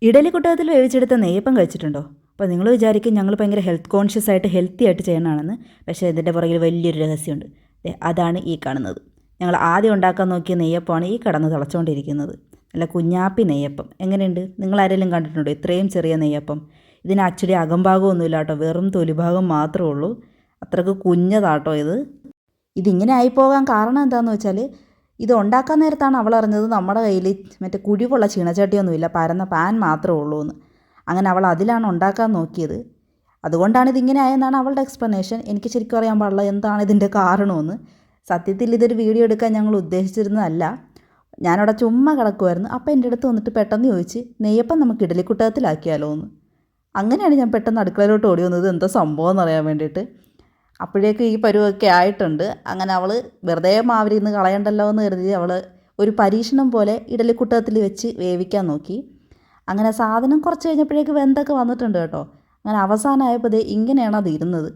ഇഡലി കുട്ടകത്തിൽ വേവിച്ചെടുത്ത നെയ്യപ്പം കഴിച്ചിട്ടുണ്ടോ? അപ്പോൾ നിങ്ങൾ വിചാരിക്കും ഞങ്ങൾ ഭയങ്കര ഹെൽത്ത് കോൺഷ്യസ് ആയിട്ട് ഹെൽത്തി ആയിട്ട് ചെയ്യണതാണെന്ന്. പക്ഷേ ഇതിൻ്റെ പുറകിൽ വലിയൊരു രഹസ്യമുണ്ട്. അതാണ് ഈ കാണുന്നത്. ഞങ്ങൾ ആദ്യം ഉണ്ടാക്കാൻ നോക്കിയ നെയ്യപ്പമാണ് ഈ കടന്ന് തിളച്ചുകൊണ്ടിരിക്കുന്നത്. നല്ല കുഞ്ഞാപ്പി നെയ്യപ്പം. എങ്ങനെയുണ്ട്? നിങ്ങൾ ആരെങ്കിലും കണ്ടിട്ടുണ്ടോ ഇത്രയും ചെറിയ നെയ്യപ്പം? ഇതിന് ആക്ച്വലി അകംഭാഗമൊന്നുമില്ല കേട്ടോ, വെറും തൊലിഭാഗം മാത്രമേ ഉള്ളൂ. അത്രയ്ക്ക് കുഞ്ഞതാട്ടോ ഇത്. ഇതിങ്ങനെ ആയിപ്പോകാൻ കാരണം എന്താണെന്ന് വെച്ചാൽ, ഇത് ഉണ്ടാക്കാൻ നേരത്താണ് അവൾ അറിഞ്ഞത് നമ്മുടെ കയ്യിൽ മറ്റേ കുഴിവുള്ള ചീനച്ചട്ടിയൊന്നുമില്ല, പരന്ന പാൻ മാത്രമേ ഉള്ളൂ എന്ന്. അങ്ങനെ അവൾ അതിലാണ് ഉണ്ടാക്കാൻ നോക്കിയത്. അതുകൊണ്ടാണ് ഇതിങ്ങനെ ആയെന്നാണ് അവളുടെ എക്സ്പ്ലനേഷൻ. എനിക്ക് ശരിക്കും അറിയാൻ പാടില്ല എന്താണ് ഇതിൻ്റെ കാരണമെന്ന്. സത്യത്തിൽ ഇതൊരു വീഡിയോ എടുക്കാൻ ഞങ്ങൾ ഉദ്ദേശിച്ചിരുന്നതല്ല. ഞാനവിടെ ചുമ്മാ കിടക്കുമായിരുന്നു. അപ്പോൾ എൻ്റെ അടുത്ത് വന്നിട്ട് പെട്ടെന്ന് ചോദിച്ച്, നെയ്യപ്പം നമുക്ക് ഇഡലിക്കുട്ടകത്തിലാക്കിയാലോ എന്ന്. അങ്ങനെയാണ് ഞാൻ പെട്ടെന്ന് അടുക്കളയിലോട്ട് ഓടി വന്നത് എന്താ സംഭവം എന്നറിയാൻ വേണ്ടിയിട്ട്. അപ്പോഴേക്കും ഈ പരുവൊക്കെ ആയിട്ടുണ്ട്. അങ്ങനെ അവൾ വെറുതെ മാവിൽ നിന്ന് കളയണ്ടല്ലോ എന്ന് കരുതി അവൾ ഒരു പരീക്ഷണം പോലെ ഇഡലിക്കുട്ടകത്തിൽ വെച്ച് വേവിക്കാൻ നോക്കി. അങ്ങനെ സാധനം കുറച്ച് കഴിഞ്ഞപ്പോഴേക്ക് വെന്തൊക്കെ വന്നിട്ടുണ്ട് കേട്ടോ. അങ്ങനെ അവസാനമായപ്പോൾ ഇങ്ങനെയാണ് അത് ഇരുന്നത്.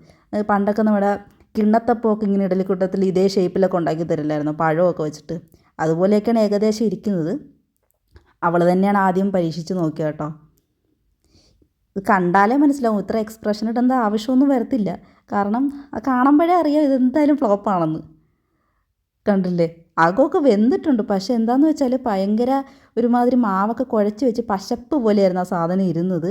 പണ്ടൊക്കെ നമ്മുടെ കിണ്ണത്തപ്പമൊക്കെ ഇങ്ങനെ ഇഡലിക്കുട്ടത്തിൽ ഇതേ ഷേപ്പിലൊക്കെ ഉണ്ടാക്കി തരില്ലായിരുന്നു, പഴമൊക്കെ വെച്ചിട്ട്. അതുപോലെയൊക്കെയാണ് ഏകദേശം ഇരിക്കുന്നത്. അവൾ തന്നെയാണ് ആദ്യം പരീക്ഷിച്ച് നോക്കിയത് കേട്ടോ. ഇത് കണ്ടാലേ മനസ്സിലാവും, ഇത്ര എക്സ്പ്രഷൻ ഇടേണ്ട ആവശ്യമൊന്നും വരത്തില്ല. കാരണം അത് കാണുമ്പോഴേ അറിയാം ഇതെന്തായാലും ഫ്ലോപ്പാണെന്ന്. കണ്ടില്ലേ, അകമൊക്കെ വെന്തിട്ടുണ്ട്. പക്ഷേ എന്താണെന്ന് വെച്ചാൽ ഭയങ്കര ഒരുമാതിരി മാവൊക്കെ കുഴച്ച് വെച്ച് പശപ്പ് പോലെയായിരുന്നു ആ സാധനം ഇരുന്നത്.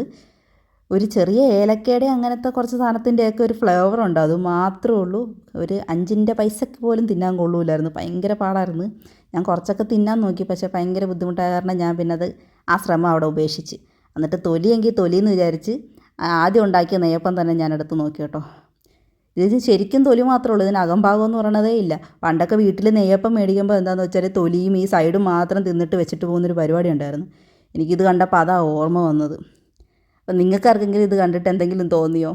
ഒരു ചെറിയ ഏലക്കയുടെ അങ്ങനത്തെ കുറച്ച് സാധനത്തിൻ്റെയൊക്കെ ഒരു ഫ്ലേവറുണ്ട്, അത് മാത്രമേ ഉള്ളൂ. ഒരു 5 പൈസയ്ക്ക് പോലും തിന്നാൻ കൊള്ളൂലായിരുന്നു. ഭയങ്കര പാടായിരുന്നു. ഞാൻ കുറച്ചൊക്കെ തിന്നാൻ നോക്കി, പക്ഷേ ഭയങ്കര ബുദ്ധിമുട്ടായ കാരണം ഞാൻ പിന്നെ അത് ആ ശ്രമം അവിടെ ഉപേക്ഷിച്ച്. എന്നിട്ട് തൊലിയെങ്കിൽ തൊലിയെന്ന് വിചാരിച്ച് ആദ്യം ഉണ്ടാക്കിയ നെയ്യപ്പം തന്നെ ഞാൻ എടുത്ത് നോക്കി കേട്ടോ. ഇത് ശരിക്കും തൊലി മാത്രമേ ഉള്ളൂ, ഇതിന് അകംഭാഗം എന്ന് പറയണതേ ഇല്ല. പണ്ടൊക്കെ വീട്ടിൽ നെയ്യപ്പം മേടിക്കുമ്പോൾ എന്താണെന്ന് വെച്ചാൽ തൊലിയും ഈ സൈഡും മാത്രം തിന്നിട്ട് വെച്ചിട്ട് പോകുന്നൊരു പരിപാടി ഉണ്ടായിരുന്നു. എനിക്കിത് കണ്ടപ്പോൾ അതാ ഓർമ്മ വന്നത്. അപ്പം നിങ്ങൾക്കാർക്കെങ്കിലും ഇത് കണ്ടിട്ട് എന്തെങ്കിലും തോന്നിയോ?